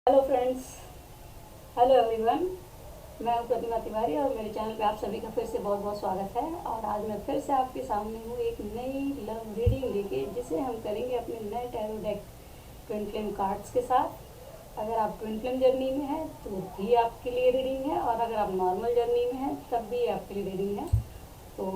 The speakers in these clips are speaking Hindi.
Hello friends. Hello everyone. मैं हूं प्रतिमा तिवारी और मेरे चैनल पे आप सभी का फिर से बहुत बहुत स्वागत है। और आज मैं फिर से आपके सामने हूँ एक नई लव रीडिंग लेके, जिसे हम करेंगे अपने नए tarot deck twin flame cards के साथ। अगर आप ट्विन फ्लेम जर्नी में हैं तो भी आपके लिए रीडिंग है, और अगर आप नॉर्मल जर्नी में हैं तब भी आपके लिए रीडिंग है। तो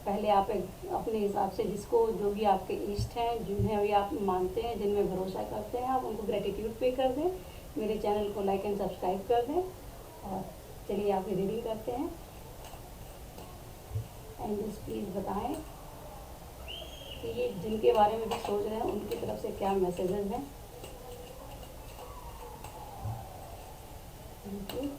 पहले आप एक अपने हिसाब से जिसको जो भी आपके इष्ट हैं, जिन्हें भी आप मानते हैं, जिनमें भरोसा करते हैं, आप उनको ग्रेटिट्यूड पे कर दें। मेरे चैनल को लाइक एंड सब्सक्राइब कर दें। और चलिए आप रीडिंग करते हैं। एंजल्स प्लीज़ बताएं कि ये जिनके बारे में भी सोच रहे हैं उनकी तरफ से क्या मैसेजेस हैं। Thank you.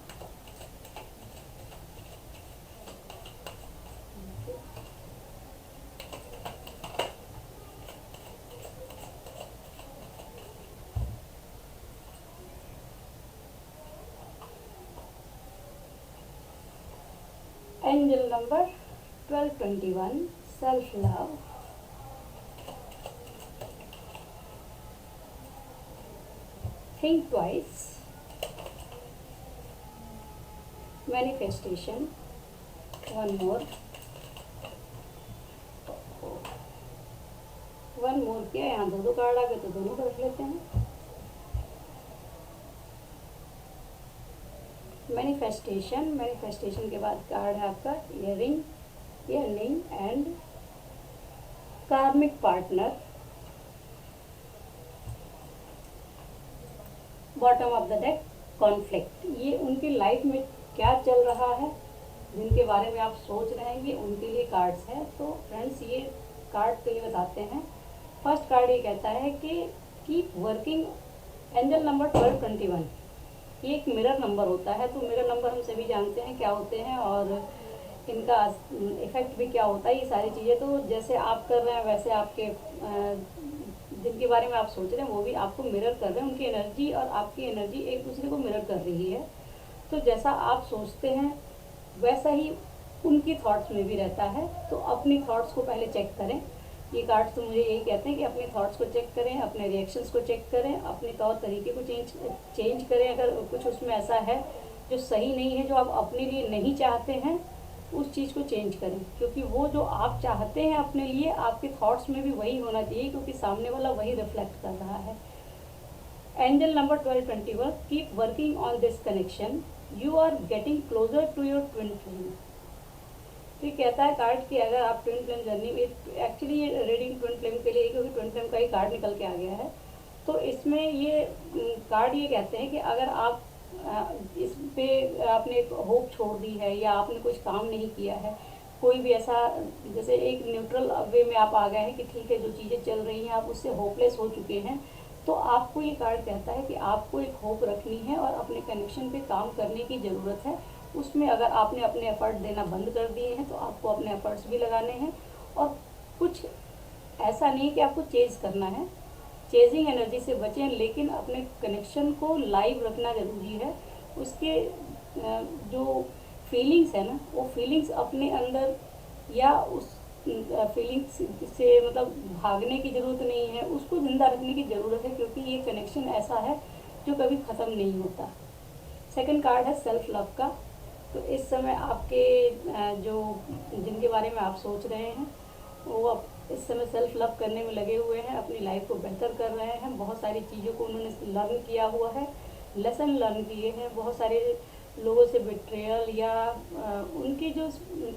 Angel number 1221, self love. Think twice. Manifestation. One more. One more किया, यहाँ दो दो कार्ड आ गए तो दोनों को रख लेते हैं। मैनिफेस्टेशन के बाद कार्ड है आपका इयरिंग एंड कार्मिक partner. Bottom of the deck conflict. ये उनकी लाइफ में क्या चल रहा है, जिनके बारे में आप सोच रहे हैं, ये उनके लिए कार्ड्स हैं। तो फ्रेंड्स, ये कार्ड तो ये बताते हैं। फर्स्ट कार्ड ये कहता है कि कीप वर्किंग। एंजल नंबर 1221 ये एक मिरर नंबर होता है। तो मिरर नंबर हम सभी जानते हैं क्या होते हैं और इनका इफेक्ट भी क्या होता है, ये सारी चीज़ें। तो जैसे आप कर रहे हैं वैसे आपके जिनके बारे में आप सोच रहे हैं वो भी आपको मिरर कर रहे हैं। उनकी एनर्जी और आपकी एनर्जी एक दूसरे को मिरर कर रही है। तो जैसा आप सोचते हैं वैसा ही उनकी थॉट्स में भी रहता है। तो अपनी थॉट्स को पहले चेक करें। ये कार्ड्स तो मुझे यही कहते हैं कि अपने थॉट्स को चेक करें, अपने रिएक्शंस को चेक करें, अपने तौर तरीके को चेंज करें। अगर कुछ उसमें ऐसा है जो सही नहीं है, जो आप अपने लिए नहीं चाहते हैं, उस चीज़ को चेंज करें। क्योंकि वो जो आप चाहते हैं अपने लिए, आपके थॉट्स में भी वही होना चाहिए, क्योंकि सामने वाला वही रिफ्लेक्ट कर रहा है। Angel number 1221, keep working on this connection, you are getting closer to your twin flame. तो ये कहता है कार्ड कि अगर आप ट्विन फ्लेम जर्नी में, एक्चुअली ये रीडिंग ट्विन फ्लेम के लिए, क्योंकि ट्विन फ्लेम का ही कार्ड निकल के आ गया है। तो इसमें ये कार्ड ये कहते हैं कि अगर आप इस पे आपने एक होप छोड़ दी है, या आपने कुछ काम नहीं किया है, कोई भी ऐसा, जैसे एक न्यूट्रल वे में आप आ गए हैं कि ठीक है जो चीज़ें चल रही हैं आप उससे होपलेस हो चुके हैं, तो आपको ये कार्ड कहता है कि आपको एक होप रखनी है और अपने कनेक्शन पे काम करने की ज़रूरत है। उसमें अगर आपने अपने एफर्ट देना बंद कर दिए हैं तो आपको अपने एफर्ट्स भी लगाने हैं। और कुछ ऐसा नहीं कि आपको चेज़ करना है, चेजिंग एनर्जी से बचें, लेकिन अपने कनेक्शन को लाइव रखना ज़रूरी है। उसके जो फीलिंग्स है ना, वो फीलिंग्स अपने अंदर, या उस फीलिंग्स से मतलब भागने की ज़रूरत नहीं है, उसको ज़िंदा रखने की ज़रूरत है, क्योंकि ये कनेक्शन ऐसा है जो कभी ख़त्म नहीं होता। सेकंड कार्ड है सेल्फ लव का। तो इस समय आपके जो जिनके बारे में आप सोच रहे हैं वो इस समय सेल्फ लव करने में लगे हुए हैं, अपनी लाइफ को बेहतर कर रहे हैं। बहुत सारी चीज़ों को उन्होंने लर्न किया हुआ है, लेसन लर्न किए हैं। बहुत सारे लोगों से बिट्रेयल या उनके जो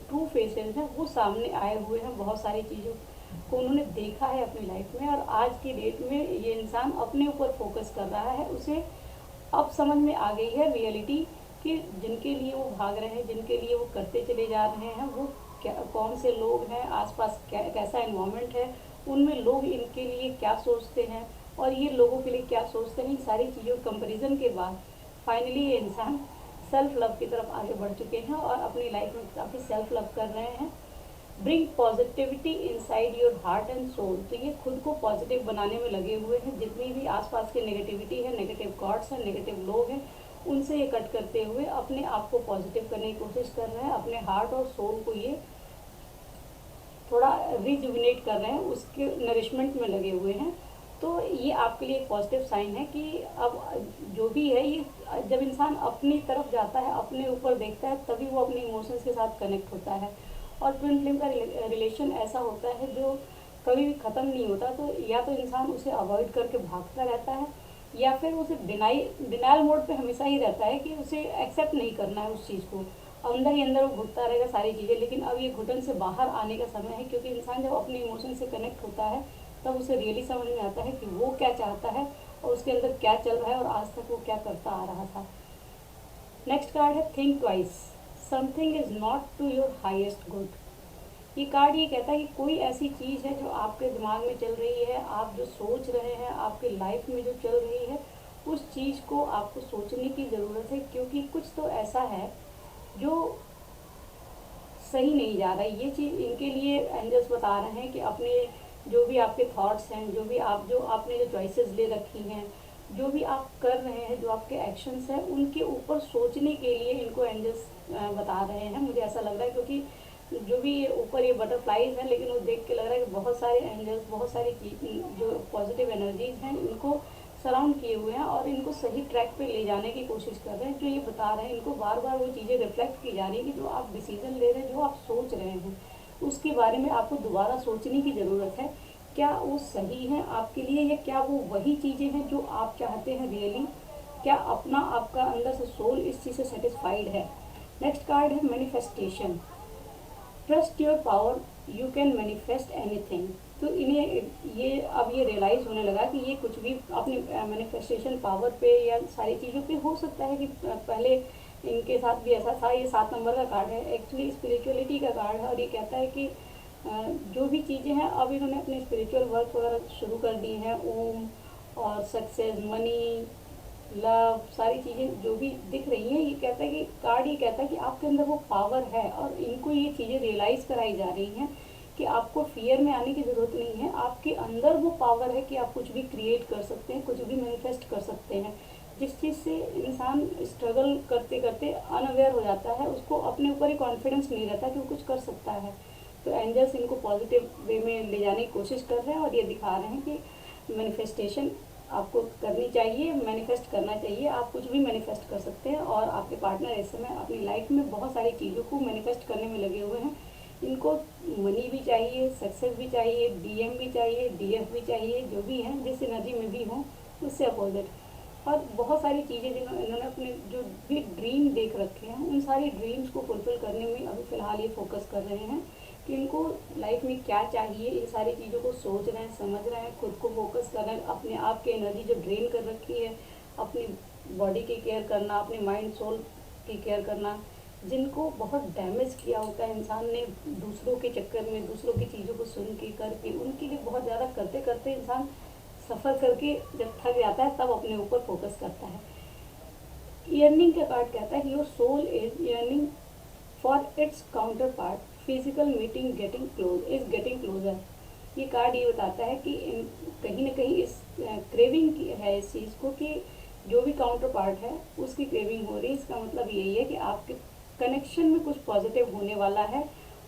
ट्रू फेसेस हैं वो सामने आए हुए हैं। बहुत सारी चीज़ों को उन्होंने देखा है अपनी लाइफ में, और आज की डेट में ये इंसान अपने ऊपर फोकस कर रहा है। उसे अब समझ में आ गई है रियलिटी कि जिनके लिए वो भाग रहे हैं, जिनके लिए वो करते चले जा रहे हैं, वो क्या, कौन से लोग हैं आसपास, कैसा एनवायरनमेंट है, उनमें लोग इनके लिए क्या सोचते हैं और ये लोगों के लिए क्या सोचते हैं। इन सारी चीज़ों कंपैरिजन के बाद फाइनली ये इंसान सेल्फ लव की तरफ आगे बढ़ चुके हैं और अपनी लाइफ में काफ़ी सेल्फ लव कर रहे हैं। Bring positivity inside your heart and soul. तो ये खुद को पॉजिटिव बनाने में लगे हुए हैं। जितनी भी आसपास की नेगेटिविटी है, नेगेटिव थॉट्स हैं, नेगेटिव लोग हैं, उनसे ये कट करते हुए अपने आप को पॉजिटिव करने की कोशिश कर रहे हैं। अपने हार्ट और सोल को ये थोड़ा रिजुविनेट कर रहे हैं, उसके नरिशमेंट में लगे हुए हैं। तो ये आपके लिए एक पॉजिटिव साइन है कि अब जो भी है ये, जब इंसान अपनी तरफ जाता है, अपने ऊपर देखता है, तभी वो अपने इमोशंस के साथ कनेक्ट होता है। और ट्विन फ्लेम का रिलेशन ऐसा होता है जो कभी भी ख़त्म नहीं होता। तो या तो इंसान उसे अवॉइड करके भागता रहता है, या फिर उसे डिनाइल मोड पे हमेशा ही रहता है कि उसे एक्सेप्ट नहीं करना है उस चीज़ को। अंदर ही अंदर वो घुटता रहेगा सारी चीज़ें, लेकिन अब ये घुटन से बाहर आने का समय है, क्योंकि इंसान जब अपने इमोशन से कनेक्ट होता है तब उसे रियली समझ में आता है कि वो क्या चाहता है और उसके अंदर क्या चल रहा है और आज तक वो क्या करता आ रहा था। नेक्स्ट कार्ड है think twice, something is not to your highest good. ये कार्ड ये कहता है कि कोई ऐसी चीज़ है जो आपके दिमाग में चल रही है, आप जो सोच रहे हैं, आपके लाइफ में जो चल रही है, उस चीज़ को आपको सोचने की ज़रूरत है, क्योंकि कुछ तो ऐसा है जो सही नहीं जा रहा है। ये चीज़ इनके लिए एंजल्स बता रहे हैं कि अपने जो भी आपके थॉट्स हैं, जो आपने जो चॉइसेस ले रखी हैं, जो भी आप कर रहे हैं, जो आपके एक्शंस हैं, उनके ऊपर सोचने के लिए इनको एंजल्स बता रहे हैं। मुझे ऐसा लग रहा है, क्योंकि जो भी ऊपर ये बटरफ्लाइज हैं, लेकिन वो देख के लग रहा है कि बहुत सारे एंजल्स, बहुत सारी जो पॉजिटिव एनर्जीज हैं, इनको सराउंड किए हुए हैं और इनको सही ट्रैक पे ले जाने की कोशिश कर रहे हैं। जो ये बता रहे हैं, इनको बार बार वो चीज़ें रिफ्लेक्ट की जा रही है कि जो आप डिसीजन ले रहे हैं, जो आप सोच रहे हैं, उसके बारे में आपको दोबारा सोचने की ज़रूरत है। क्या वो सही है आपके लिए, या क्या वो वही चीज़ें हैं जो आप चाहते हैं रियली? क्या आपका अंदर से सोल इस चीज़ से सेटिस्फाइड है? नेक्स्ट कार्ड है manifestation. Trust your power, you can manifest anything. तो इन्हें ये रियलाइज़ होने लगा कि ये कुछ भी अपनी मैनिफेस्टेशन पावर पे या सारी चीज़ों पे हो सकता है कि पहले इनके साथ भी ऐसा था। ये 7 नंबर का कार्ड है, एक्चुअली स्पिरिचुअलिटी का कार्ड है, और ये कहता है कि जो भी चीज़ें हैं, अब इन्होंने अपने स्पिरिचुअल वर्क वगैरह शुरू कर दी हैं। ओम और सक्सेस, मनी, लव, सारी चीज़ें जो भी दिख रही हैं, ये कहता है कि कार्ड ये कहता है कि आपके अंदर वो पावर है, और इनको ये चीज़ें रियलाइज़ कराई जा रही हैं कि आपको फियर में आने की ज़रूरत नहीं है। आपके अंदर वो पावर है कि आप कुछ भी क्रिएट कर सकते हैं, कुछ भी मैनिफेस्ट कर सकते हैं। जिस चीज़ से इंसान स्ट्रगल करते करते अनअवेयर हो जाता है, उसको अपने ऊपर ही कॉन्फिडेंस नहीं रहता कि वो कुछ कर सकता है। तो एंजल्स इनको पॉजिटिव वे में ले जाने की कोशिश कर रहे हैं, और ये दिखा रहे हैं कि मैनिफेस्टेशन आपको करनी चाहिए, मैनिफेस्ट करना चाहिए। आप कुछ भी मैनिफेस्ट कर सकते हैं, और आपके पार्टनर इस समय अपनी लाइफ में बहुत सारी चीज़ों को मैनिफेस्ट करने में लगे हुए हैं। इनको मनी भी चाहिए, सक्सेस भी चाहिए, डीएम भी चाहिए, डीएफ भी चाहिए, जो भी हैं, जिस एनर्जी में भी हों, उससे अपोजिट। और बहुत सारी चीज़ें इन्होंने अपने जो भी ड्रीम देख रखे हैं, उन सारी ड्रीम्स को फुलफ़िल करने में अभी फ़िलहाल ये फोकस कर रहे हैं कि इनको लाइफ में क्या चाहिए। इन सारी चीज़ों को सोच रहे हैं, समझ रहे हैं, खुद को फोकस कर रहे हैं। अपने आप की एनर्जी जो ड्रेन कर रखी है, अपनी बॉडी की केयर करना, अपने माइंड सोल की केयर करना, जिनको बहुत डैमेज किया होता है इंसान ने दूसरों के चक्कर में, दूसरों की चीज़ों को सुन के करके, उनके लिए बहुत ज़्यादा करते करते इंसान सफ़र करके जब थक जाता है, तब अपने ऊपर फोकस करता है। ईयरनिंग का कार्ड कहता है your soul is yearning for its counterpart, physical meeting getting closer. ये कार्ड ये बताता है कि कहीं ना कहीं इस क्रेविंग की है इस चीज़ को, कि जो भी काउंटर पार्ट है उसकी क्रेविंग हो रही है। इसका मतलब यही है कि आपके कनेक्शन में कुछ पॉजिटिव होने वाला है।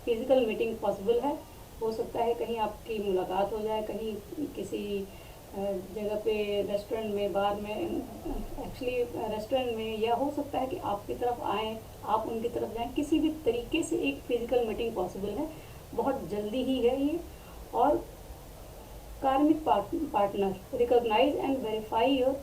फिजिकल मीटिंग पॉसिबल है, हो सकता है कहीं आपकी मुलाकात हो जाए, कहीं किसी जगह पे, रेस्टोरेंट में, बार में, एक्चुअली रेस्टोरेंट में, या हो सकता है कि आपकी तरफ आएँ, आप उनकी तरफ जाएं। किसी भी तरीके से एक फिजिकल मीटिंग पॉसिबल है, बहुत जल्दी ही है ये। और karmic partner, recognise and verify your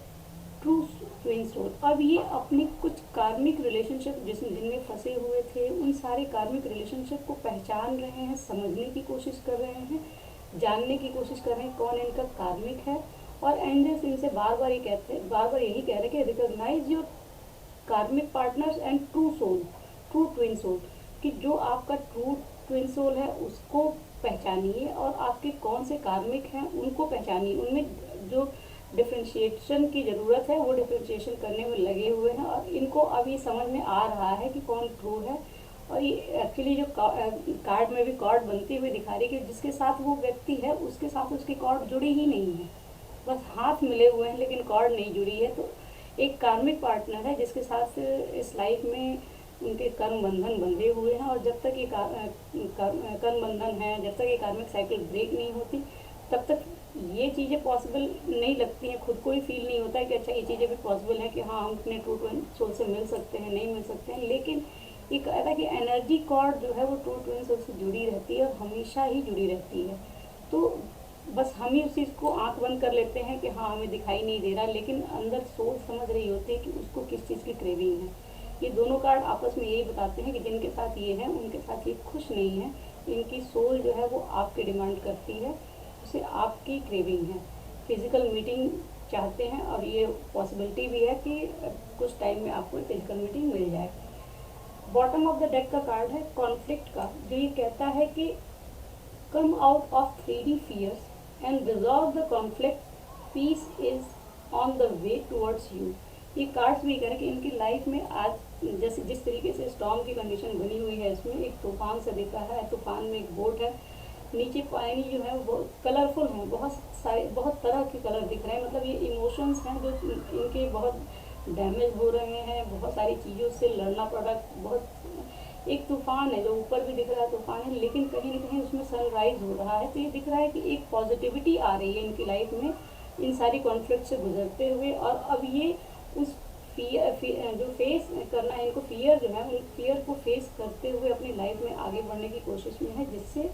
true twin soul. अब ये अपनी कुछ कार्मिक रिलेशनशिप जिनमें फंसे हुए थे, उन सारे कार्मिक रिलेशनशिप को पहचान रहे हैं, समझने की कोशिश कर रहे हैं, जानने की कोशिश कर रहे हैं कौन इनका कार्मिक है। और एंजल्स इनसे बार बार यही कह रहे हैं कि recognise your karmic partners and true twin soul, कि जो आपका ट्रू ट्विन सोल है उसको पहचानिए, और आपके कौन से कार्मिक हैं उनको पहचानिए। उनमें जो डिफ्रेंशिएशन की ज़रूरत है, वो डिफ्रेंशिएशन करने में लगे हुए हैं, और इनको अभी समझ में आ रहा है कि कौन ट्रू है। और ये एक्चुअली जो कार्ड में भी कॉर्ड बनती हुई दिखा रही है कि जिसके साथ वो व्यक्ति है, उसके साथ उसकी कॉर्ड जुड़ी ही नहीं है, बस हाथ मिले हुए हैं, लेकिन कॉर्ड नहीं जुड़ी है। तो एक कार्मिक पार्टनर है जिसके साथ इस लाइफ में उनके कर्म बंधन बंधे हुए हैं, और जब तक ये कर्म बंधन है, जब तक ये कार्मिक साइकिल ब्रेक नहीं होती, तब तक ये चीज़ें पॉसिबल नहीं लगती हैं, खुद को ही फील नहीं होता है कि अच्छा ये चीज़ें भी पॉसिबल है कि हाँ हम अपने ट्रू ट्विन सोल से मिल सकते हैं, नहीं मिल सकते हैं। लेकिन ये कहता है कि एनर्जी कॉर्ड जो है वो ट्रू ट्विन सोल से जुड़ी रहती है और हमेशा ही जुड़ी रहती है। तो बस हम ही उस चीज़ को आंख बंद कर लेते हैं कि हाँ हमें दिखाई नहीं दे रहा, लेकिन अंदर सोच समझ रही होती है कि उसको किस चीज़ की क्रेविंग है। ये दोनों कार्ड आपस में यही बताते हैं कि जिनके साथ ये है उनके साथ ये खुश नहीं है, इनकी सोल जो है वो आपकी डिमांड करती है, उसे आपकी क्रेविंग है, फिज़िकल मीटिंग चाहते हैं और ये पॉसिबिलिटी भी है कि कुछ टाइम में आपको फिज़िकल मीटिंग मिल जाए। बॉटम ऑफ द डेक का कार्ड है कॉन्फ्लिक्ट का, जो ये कहता है कि come out of 3D fears and resolve the conflict, peace is on the way towards you। ये कार्ड्स भी कह रहे हैं कि इनकी लाइफ में आज जैसे जिस तरीके से स्टॉर्म की कंडीशन बनी हुई है, इसमें एक तूफान सा दिख रहा है, तूफान में एक बोट है, नीचे पानी जो है वो कलरफुल है, बहुत सारे बहुत तरह के कलर दिख रहे हैं, मतलब ये इमोशंस हैं जो इनके बहुत डैमेज हो रहे हैं, बहुत सारी चीज़ों से लड़ना पड़ा, बहुत एक तूफान है जो ऊपर भी दिख रहा है तूफान है, लेकिन कहीं ना कहीं उसमें सनराइज हो रहा है। तो ये दिख रहा है कि एक पॉजिटिविटी आ रही है इनकी लाइफ में इन सारी कॉन्फ्लिक्ट से गुजरते हुए, और अब ये उस फियर जो फेस करना है इनको, फियर जो है उन फियर को फेस करते हुए अपनी लाइफ में आगे बढ़ने की कोशिश में है, जिससे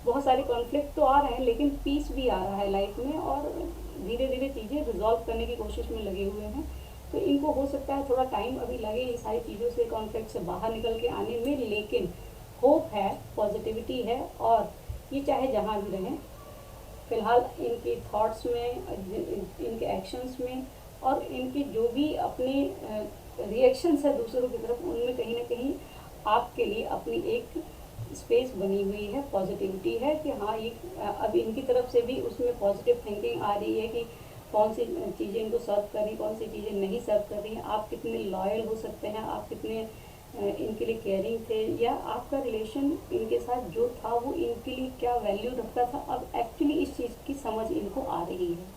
बहुत सारे कॉन्फ्लिक्ट तो आ रहे हैं लेकिन पीस भी आ रहा है लाइफ में, और धीरे धीरे चीज़ें रिजॉल्व करने की कोशिश में लगे हुए हैं। तो इनको हो सकता है थोड़ा टाइम अभी लगे ये सारी चीज़ों से, कॉन्फ्लिक्ट से बाहर निकल के आने में, लेकिन होप है, पॉजिटिविटी है, और ये चाहे जहाँ भी रहें फ़िलहाल इनकी थॉट्स में, इनके एक्शंस में, और इनके जो भी अपने रिएक्शंस है दूसरों की तरफ, उनमें कहीं ना कहीं आपके लिए अपनी एक स्पेस बनी हुई है, पॉजिटिविटी है कि हाँ ये अब इनकी तरफ से भी उसमें पॉजिटिव थिंकिंग आ रही है कि कौन सी चीज़ें इनको सर्व कर रही, कौन सी चीज़ें नहीं सर्व कर रही हैं, आप कितने लॉयल हो सकते हैं, आप कितने इनके लिए केयरिंग थे, या आपका रिलेशन इनके साथ जो था वो इनके लिए क्या वैल्यू रखता था, अब एक्चुअली इस चीज़ की समझ इनको आ रही है।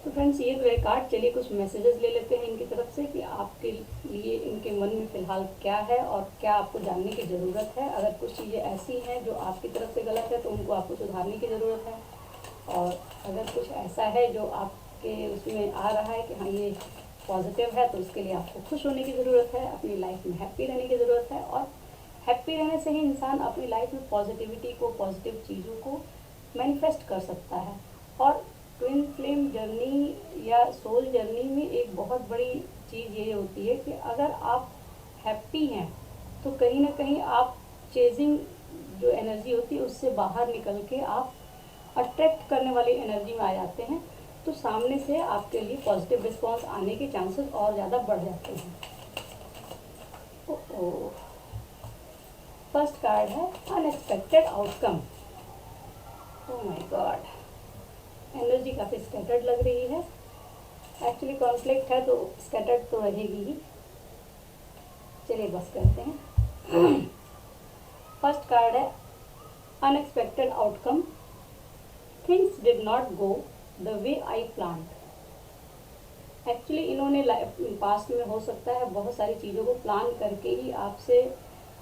तो फ्रेंड्स ये तो एक कार्ड, चलिए कुछ मैसेजेस ले लेते हैं इनकी तरफ से कि आपके लिए इनके मन में फ़िलहाल क्या है और क्या आपको जानने की ज़रूरत है। अगर कुछ चीज़ें ऐसी हैं जो आपकी तरफ से गलत है तो उनको आपको सुधारने की ज़रूरत है, और अगर कुछ ऐसा है जो आपके उसमें आ रहा है कि हाँ ये पॉजिटिव है, तो उसके लिए आपको खुश होने की ज़रूरत है, अपनी लाइफ में हैप्पी रहने की ज़रूरत है, और हैप्पी रहने से ही इंसान अपनी लाइफ में पॉजिटिविटी को, पॉजिटिव चीज़ों को मैनिफेस्ट कर सकता है। और ट्विन फ्लेम जर्नी या सोल जर्नी में एक बहुत बड़ी चीज़ ये होती है कि अगर आप हैप्पी हैं तो कहीं ना कहीं आप चेजिंग जो एनर्जी होती है उससे बाहर निकल के आप अट्रैक्ट करने वाली एनर्जी में आ जाते हैं, तो सामने से आपके लिए पॉजिटिव रिस्पॉन्स आने के चांसेस और ज़्यादा बढ़ जाते हैं। फर्स्ट कार्ड है unexpected outcome. Oh my God, energy काफ़ी स्कैटर्ड लग रही है। एक्चुअली कॉन्फ्लिक्ट है तो स्कैटर्ड तो रहेगी ही। चलिए बस करते हैं। फर्स्ट कार्ड है unexpected outcome. Things did not go the way I planned. Actually इन्होंने पास्ट में हो सकता है बहुत सारी चीज़ों को प्लान करके ही आपसे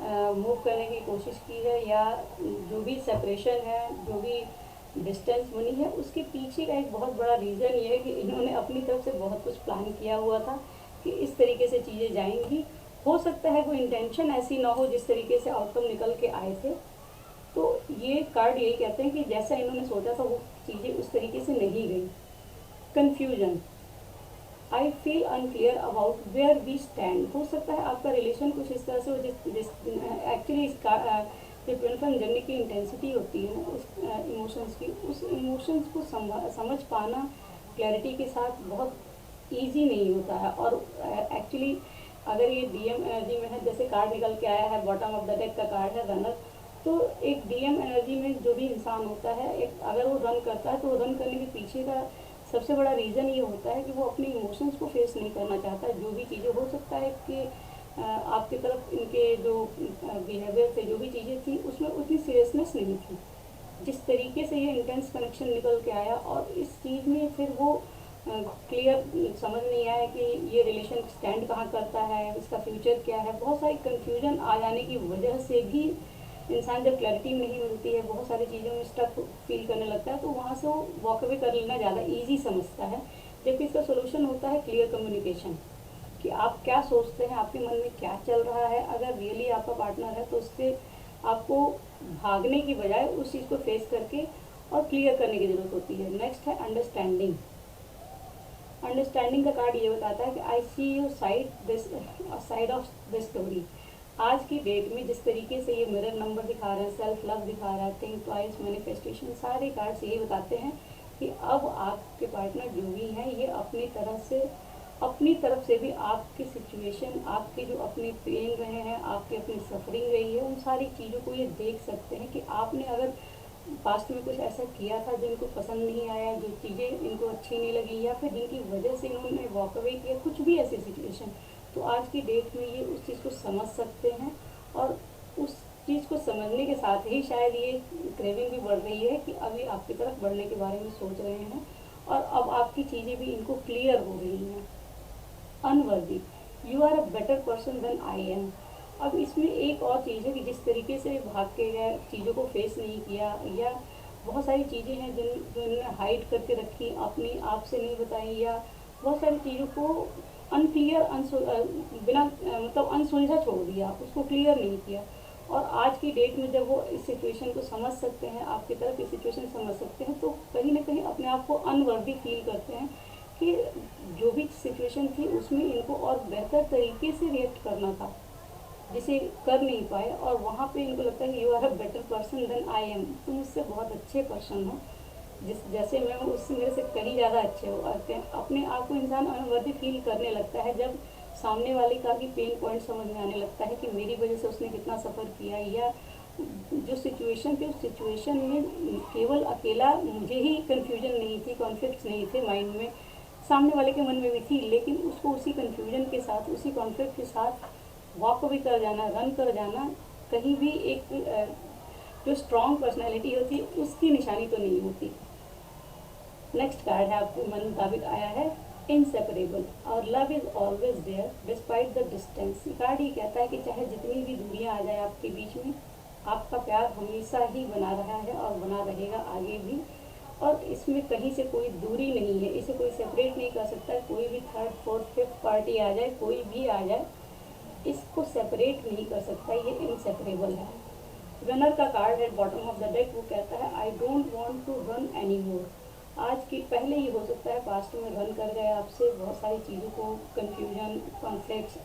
मूव करने की कोशिश की है, या जो भी सेपरेशन है, जो भी डिस्टेंस बनी है, उसके पीछे का एक बहुत बड़ा रीज़न ये है कि इन्होंने अपनी तरफ से बहुत कुछ प्लान किया हुआ था कि इस तरीके से चीज़ें जाएंगी। हो सकता है कोई इंटेंशन ऐसी ना हो जिस तरीके से आउटकम निकल के आए थे। तो ये कार्ड यही कहते हैं कि जैसा इन्होंने सोचा था वो चीज़ें उस तरीके से नहीं गई। Confusion, I feel unclear about where we stand. हो सकता है आपका रिलेशन कुछ इस तरह से हो जिस एक्चुअली इसका जो ट्विन फ्लेम जर्नी की इंटेंसिटी होती है ना, उस इमोशंस की, उस इमोशंस को समझ पाना क्लैरिटी के साथ बहुत ईजी नहीं होता है। और एक्चुअली अगर ये डीएम एनर्जी में है, जैसे कार्ड निकल के आया है, बॉटम ऑफ द डेक का कार्ड है रनर, तो एक डीएम एनर्जी में जो भी इंसान होता है, एक अगर वो रन करता है तो रन करने के पीछे का सबसे बड़ा रीज़न ये होता है कि वो अपने इमोशंस को फेस नहीं करना चाहता। जो भी चीज़ें हो सकता है कि आपकी तरफ इनके जो बिहेवियर थे, जो भी चीज़ें थी, उसमें उतनी सीरियसनेस नहीं थी। जिस तरीके से ये इंटेंस कनेक्शन निकल के आया, और इस चीज़ में फिर वो क्लियर समझ नहीं आया कि ये रिलेशन स्टैंड कहाँ करता है, इसका फ्यूचर क्या है। बहुत सारी कन्फ्यूजन आ जाने की वजह से भी इंसान जब क्लैरिटी नहीं मिलती है, बहुत सारी चीज़ों में स्टक फील करने लगता है, तो वहाँ से वो वॉक अवे कर लेना ज़्यादा ईजी समझता है। जबकि इसका सोल्यूशन होता है क्लियर कम्युनिकेशन, कि आप क्या सोचते हैं, आपके मन में क्या चल रहा है। अगर रियली आपका पार्टनर है तो उससे आपको भागने की बजाय उस चीज़ को फेस करके और क्लियर करने की ज़रूरत होती है। नेक्स्ट है अंडरस्टैंडिंग। अंडरस्टैंडिंग का कार्ड ये बताता है कि I see you side of the story. आज की डेट में जिस तरीके से ये मिरर नंबर दिखा रहा है, सेल्फ लव दिखा रहा है, थिंक ट्वाइस, मैनिफेस्टेशन, सारे कार्ड्स यही बताते हैं कि अब आपके पार्टनर जो भी हैं ये अपनी तरफ से भी आपकी सिचुएशन, आपके जो अपने पेन रहे हैं, आपकी अपनी सफरिंग रही है, उन सारी चीज़ों को ये देख सकते हैं कि आपने अगर पास्ट में कुछ ऐसा किया था जो इनको पसंद नहीं आया, जो चीज़ें इनको अच्छी नहीं लगी, या फिर जिनकी वजह से इन्होंने वॉक अवे किया, कुछ भी ऐसी सिचुएशन, तो आज की डेट में ये उस चीज़ को समझ सकते हैं। और उस चीज़ को समझने के साथ ही शायद ये क्रेविंग भी बढ़ रही है कि अभी आपकी तरफ बढ़ने के बारे में सोच रहे हैं, और अब आपकी चीज़ें भी इनको क्लियर हो रही हैं। Unworthy, you are a better person than I am. अब इसमें एक और चीज़ है कि जिस तरीके से भाग के गए, चीज़ों को फेस नहीं किया, या बहुत सारी चीज़ें हैं जो इन्होंने हाइड करके रखी, अपनी आप से नहीं बताई, या बहुत सारी चीज़ों को अनक्लियर बिना मतलब अनसुलझा छोड़ दिया, उसको क्लियर नहीं किया। और आज की डेट में जब वो इस सिचुएशन को समझ सकते हैं, आपकी तरफ इस सिचुएशन समझ सकते हैं, तो कहीं ना कहीं अपने आप को अनवर्दी फील करते हैं कि जो भी सिचुएशन थी उसमें इनको और बेहतर तरीके से रिएक्ट करना था, जिसे कर नहीं पाए। और वहाँ पे इनको लगता है कि you are a better person than I am, तुम उससे बहुत अच्छे पर्सन हो, जैसे मैं हूँ उससे मेरे से कहीं ज़्यादा अच्छे हो। अपने आप को इंसान अनवर्दी फील करने लगता है जब सामने वाले का भी पेन पॉइंट समझ में आने लगता है कि मेरी वजह से उसने कितना सफ़र किया, या जो सिचुएशन थी उस सिचुएशन में केवल अकेला मुझे ही कन्फ्यूजन नहीं थी, कॉन्फ्लिक्ट्स नहीं थे माइंड में, सामने वाले के मन में भी थी, लेकिन उसको उसी कन्फ्यूजन के साथ, उसी कॉन्फ्लिक्ट के साथ वॉक भी कर जाना, रन कर जाना, कहीं भी एक जो स्ट्रॉन्ग पर्सनैलिटी होती है उसकी निशानी तो नहीं होती। नेक्स्ट कार्ड है आपको मन मुताबिक आया है इनसेपरेबल, और love is always there despite the distance. Card ये कहता है कि चाहे जितनी भी दूरियां आ जाए आपके बीच में, आपका प्यार हमेशा ही बना रहा है और बना रहेगा आगे भी। और इसमें कहीं से कोई दूरी नहीं है, इसे कोई सेपरेट नहीं कर सकता। कोई भी थर्ड फोर्थ फिफ्थ पार्टी आ जाए, कोई भी आ जाए, इसको सेपरेट नहीं कर सकता, ये इनसेपरेबल है। विनर का कार्ड है बॉटम ऑफ द डेक, वो कहता है I don't want to run anymore. आज की पहले ही हो सकता है पास्ट में रन कर गए आपसे बहुत सारी चीज़ों को, कन्फ्यूजन, कॉन्फ्लिक्ट्स,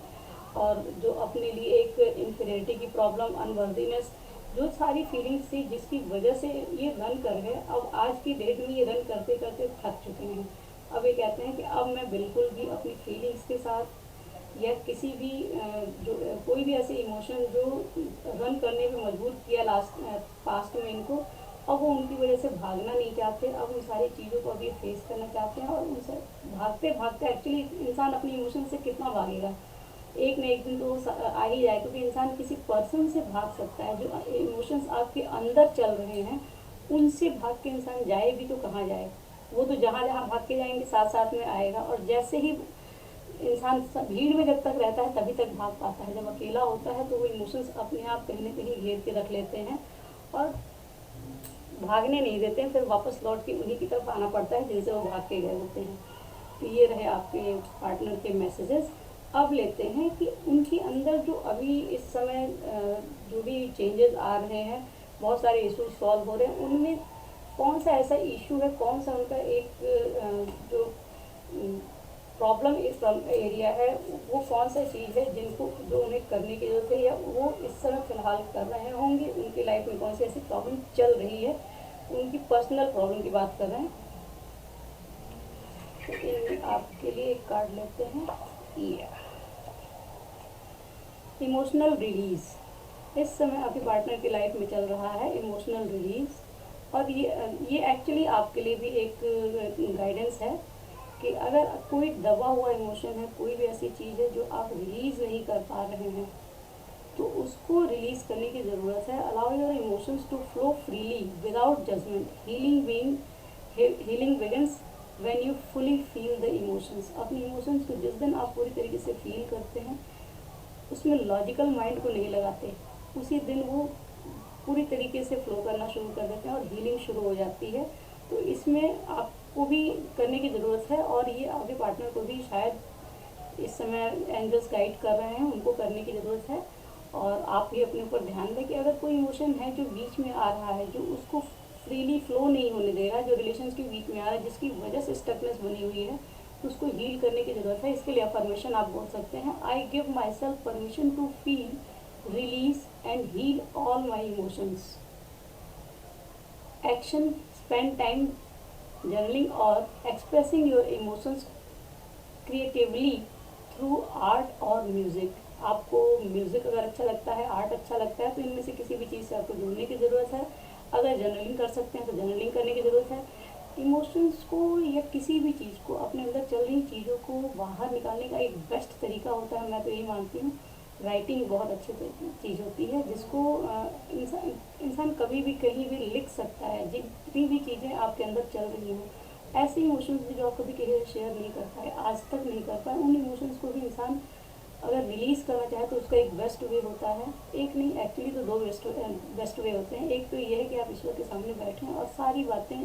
और जो अपने लिए एक इन्फीरियरिटी की प्रॉब्लम, अनवर्दीनेस, जो सारी फीलिंग्स थी जिसकी वजह से ये रन कर गए, अब आज की डेट में ये रन करते करते थक चुके हैं। अब ये कहते हैं कि अब मैं बिल्कुल भी अपनी फीलिंग्स के साथ, या किसी भी जो कोई भी ऐसे इमोशन जो रन करने में मजबूर किया पास्ट में इनको, अब वो उनकी वजह से भागना नहीं चाहते। अब उन सारी चीज़ों को अभी फेस करना चाहते हैं, और उनसे भागते भागते एक्चुअली इंसान अपनी इमोशन से कितना भागेगा, एक न एक दिन तो आ ही जाए, क्योंकि इंसान किसी पर्सन से भाग सकता है, जो इमोशंस आपके अंदर चल रहे हैं उनसे भाग के इंसान जाए भी तो कहाँ जाए, वो तो जहाँ जहाँ भाग के जाएंगे साथ साथ में आएगा। और जैसे ही इंसान भीड़ में जब तक रहता है तभी तक भाग पाता है, जब अकेला होता है तो वो इमोशंस अपने आप कहीं ना कहीं घेर के रख लेते हैं और भागने नहीं देते हैं, फिर वापस लौट के उन्हीं की तरफ आना पड़ता है जिनसे वो भाग के गए होते हैं। तो ये रहे आपके पार्टनर के मैसेजेस। अब लेते हैं कि उनके अंदर जो अभी इस समय जो भी चेंजेस आ रहे हैं, बहुत सारे इशू सॉल्व हो रहे हैं, उनमें कौन सा ऐसा इशू है, कौन सा उनका एक जो प्रॉब्लम इस एरिया है, वो कौन सा चीज़ है जिनको जो उन्हें करने की जरूरत है, या वो इस समय फ़िलहाल कर रहे होंगे, उनकी लाइफ में कौन सी ऐसी प्रॉब्लम चल रही है, उनकी पर्सनल प्रॉब्लम की बात कर रहे हैं। तो इन आपके लिए एक कार्ड लेते हैं, ये इमोशनल रिलीज़। इस समय आपके पार्टनर की लाइफ में चल रहा है इमोशनल रिलीज़, और ये एक्चुअली आपके लिए भी एक गाइडेंस है कि अगर कोई दबा हुआ इमोशन है, कोई भी ऐसी चीज़ है जो आप रिलीज़ नहीं कर पा रहे हैं, तो उसको रिलीज़ करने की ज़रूरत है। Allow your emotions to flow freely without judgement, healing begins when you fully feel the emotions. अपने इमोशंस को जिस दिन आप पूरी तरीके से फील करते हैं, उसमें लॉजिकल माइंड को नहीं लगाते, उसी दिन वो पूरी तरीके से फ्लो करना शुरू कर देते हैं और हीलिंग शुरू हो जाती है। तो इसमें आपको भी करने की ज़रूरत है, और ये आपके पार्टनर को भी शायद इस समय एंजल्स गाइड कर रहे हैं, उनको करने की ज़रूरत है। और आप भी अपने ऊपर ध्यान दें कि अगर कोई इमोशन है जो बीच में आ रहा है, जो उसको फ्रीली फ्लो नहीं होने दे रहा है, जो रिलेशंस के बीच में आ रहा है, जिसकी वजह से स्टकनेस बनी हुई है, तो उसको हील करने की ज़रूरत है। इसके लिए अफर्मेशन आप बोल सकते हैं, I give myself permission to feel, release and heal all my emotions. Action, spend time journaling और expressing your emotions creatively through art और म्यूज़िक। आपको म्यूज़िक अगर अच्छा लगता है, आर्ट अच्छा लगता है, तो इनमें से किसी भी चीज़ से आपको जुड़ने की ज़रूरत है। अगर जर्नलिंग कर सकते हैं तो जर्नलिंग करने की ज़रूरत है। इमोशंस को या किसी भी चीज़ को, अपने अंदर चल रही चीज़ों को बाहर निकालने का एक बेस्ट तरीका होता है, मैं तो यही मानती हूँ, राइटिंग बहुत अच्छी चीज़ होती है, जिसको इंसान कभी भी कहीं भी लिख सकता है। जितनी भी चीज़ें आपके अंदर चल रही हों, ऐसे इमोशंस भी जो आप कभी किसी से शेयर नहीं कर पाए, आज तक नहीं कर पाए, उन इमोशंस को भी इंसान अगर रिलीज़ करना चाहे तो उसका एक बेस्ट वे होता है। एक नहीं, एक्चुअली तो दो बेस्ट वे होते हैं। एक तो ये है कि आप ईश्वर के सामने बैठें और सारी बातें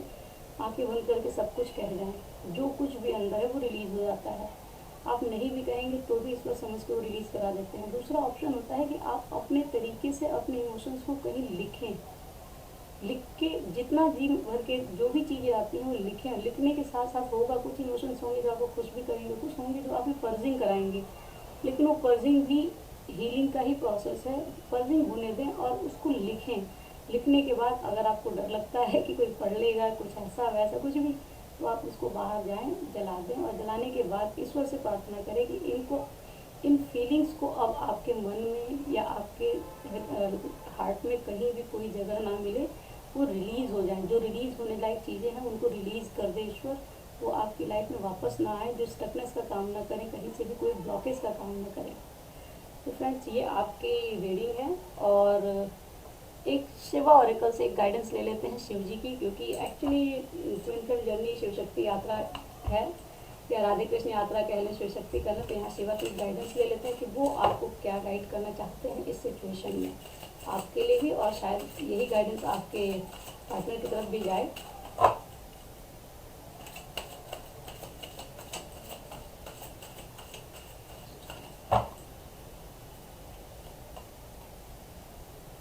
आंखें बंद करके सब कुछ कह जाएं, जो कुछ भी अंदर है वो रिलीज़ हो जाता है। आप नहीं भी कहेंगे तो भी ईश्वर समझ के वो रिलीज़ करा देते हैं। दूसरा ऑप्शन होता है कि आप अपने तरीके से अपने इमोशंस को कहीं लिखें, लिख के जितना जी भर के जो भी चीज़ें आती हैं वो लिखें। लिखने के साथ साथ होगा, कुछ इमोशंस होंगे जो आपको खुश भी करेंगे, कुछ होंगे जो आपको पर्जिंग कराएंगे, लेकिन वो पर्जिंग भी हीलिंग का ही प्रोसेस है। पर्जिंग होने दें और उसको लिखें। लिखने के बाद अगर आपको डर लगता है कि कोई पढ़ लेगा, कुछ ऐसा वैसा कुछ भी, तो आप उसको बाहर जाएं, जला दें, और जलाने के बाद ईश्वर से प्रार्थना करें कि इनको, इन फीलिंग्स को अब आपके मन में या आपके हार्ट में कहीं भी कोई जगह ना मिले, वो रिलीज़ हो जाए। जो रिलीज़ होने लायक चीज़ें हैं उनको रिलीज़ कर दे ईश्वर, वो आपकी लाइफ में वापस ना आए, जो स्टकनेस का काम ना करें, कहीं से भी कोई ब्लॉकेज का काम ना करें। तो फ्रेंड्स, ये आपकी रीडिंग है, और एक शिवा ऑरेकल से एक गाइडेंस ले लेते हैं शिव जी की, क्योंकि actually twin flame journey Shiv Shakti यात्रा है, या राधे कृष्ण यात्रा कह लें, शिव शक्ति कह लें, तो यहाँ शिवा की गाइडेंस ले लेते हैं कि वो आपको क्या गाइड करना चाहते हैं इस सिचुएशन में, आपके लिए भी, और शायद यही गाइडेंस आपके पार्टनर की तरफ भी जाए।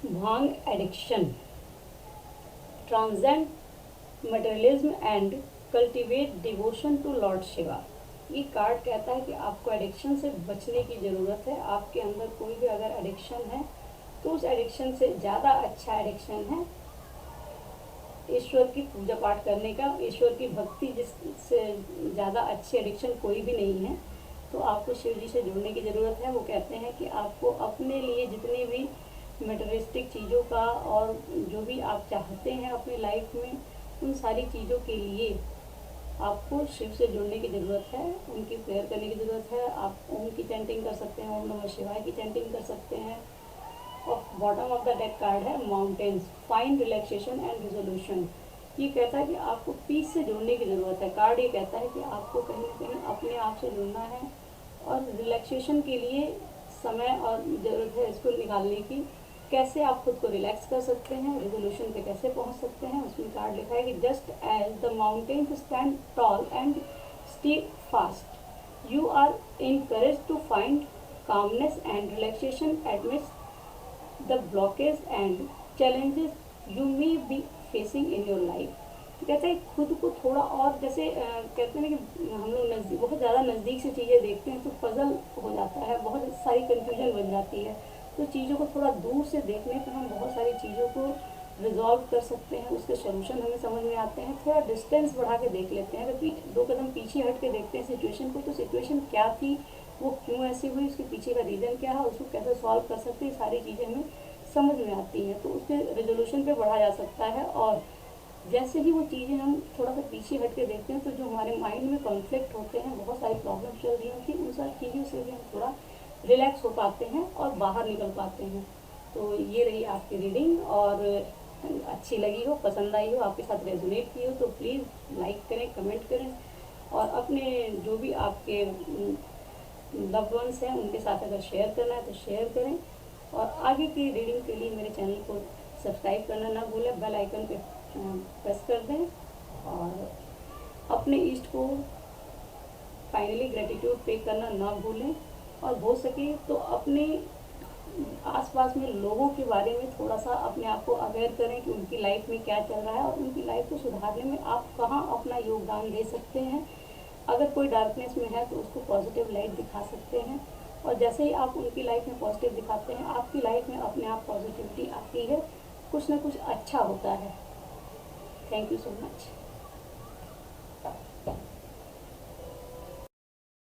Bhang addiction, transcend materialism and cultivate devotion to lord Shiva. ये कार्ड कहता है कि आपको एडिक्शन से बचने की ज़रूरत है। आपके अंदर कोई भी अगर एडिक्शन है तो उस एडिक्शन से ज़्यादा अच्छा एडिक्शन है ईश्वर की पूजा पाठ करने का, ईश्वर की भक्ति, जिससे ज़्यादा अच्छी एडिक्शन कोई भी नहीं है। तो आपको शिव जी से जुड़ने की ज़रूरत है। वो कहते हैं कि आपको अपने लिए जितनी भी मटेरियलिस्टिक चीज़ों का और जो भी आप चाहते हैं अपनी लाइफ में, उन सारी चीज़ों के लिए आपको शिव से जुड़ने की ज़रूरत है, उनकी प्रेयर करने की ज़रूरत है। आप ओम की चैंटिंग कर सकते हैं, ओम नमः शिवाय की चैंटिंग कर सकते हैं। और bottom of the deck card है mountains, find relaxation and resolution. ये कहता है कि आपको पीस से जुड़ने की ज़रूरत है। कार्ड ये कहता है कि आपको कहीं ना कहीं अपने आप से जुड़ना है, और रिलैक्सेशन के लिए समय और ज़रूरत है इसको निकालने की। कैसे आप खुद को रिलैक्स कर सकते हैं, रिजोल्यूशन पे कैसे पहुंच सकते हैं, उसमें कार्ड लिखा है कि just as the mountains stand tall and stay fast, you are encourage to find calmness and relaxation amidst the blockades and challenges you may be facing in your life। तो कहते हैं खुद को थोड़ा और, जैसे कहते हैं ना कि हम लोग नज़दीक, बहुत ज़्यादा नज़दीक से चीज़ें देखते हैं तो पजल हो जाता है, बहुत सारी कन्फ्यूजन बन जाती है। तो चीज़ों को थोड़ा दूर से देखने पर हम बहुत सारी चीज़ों को रिजॉल्व कर सकते हैं, उसके सोल्यूशन हमें समझ में आते हैं। थोड़ा डिस्टेंस बढ़ा के देख लेते हैं, अगर 2 कदम पीछे हट के देखते हैं सिचुएशन को, तो सिचुएशन क्या थी, वो क्यों ऐसी हुई, उसके पीछे का रीज़न क्या है, उसको कैसे सॉल्व कर सकते हैं, सारी चीज़ें हमें समझ में आती हैं। तो उसके रेजोल्यूशन पे बढ़ा जा सकता है। और जैसे ही वो चीज़ें हम थोड़ा सा पीछे हट के देखते हैं, तो जो हमारे माइंड में कॉन्फ्लिक्ट होते हैं, बहुत सारी प्रॉब्लम चल रही होती हैं, उन सारी चीज़ों से भी हम थोड़ा रिलैक्स हो पाते हैं और बाहर निकल पाते हैं। तो ये रही आपकी रीडिंग, और अच्छी लगी हो, पसंद आई हो, आपके साथ रेजोनेट की हो, तो प्लीज़ लाइक करें, कमेंट करें, और अपने जो भी आपके लव्ड वंस हैं उनके साथ अगर शेयर करना है तो शेयर करें। और आगे की रीडिंग के लिए मेरे चैनल को सब्सक्राइब करना ना भूलें, बेल आइकन पे प्रेस कर दें और अपने इष्ट को फाइनली ग्रेटिट्यूड पे करना ना भूलें। और हो सके तो अपने आसपास में लोगों के बारे में थोड़ा सा अपने आप को अवेयर करें कि उनकी लाइफ में क्या चल रहा है और उनकी लाइफ को सुधारने में आप कहाँ अपना योगदान दे सकते हैं। अगर कोई डार्कनेस में है तो उसको पॉजिटिव लाइट दिखा सकते हैं, और जैसे ही आप उनकी लाइफ में पॉजिटिव दिखाते हैं, आपकी लाइफ में अपने आप पॉजिटिविटी आती है, कुछ ना कुछ अच्छा होता है। Thank you so much.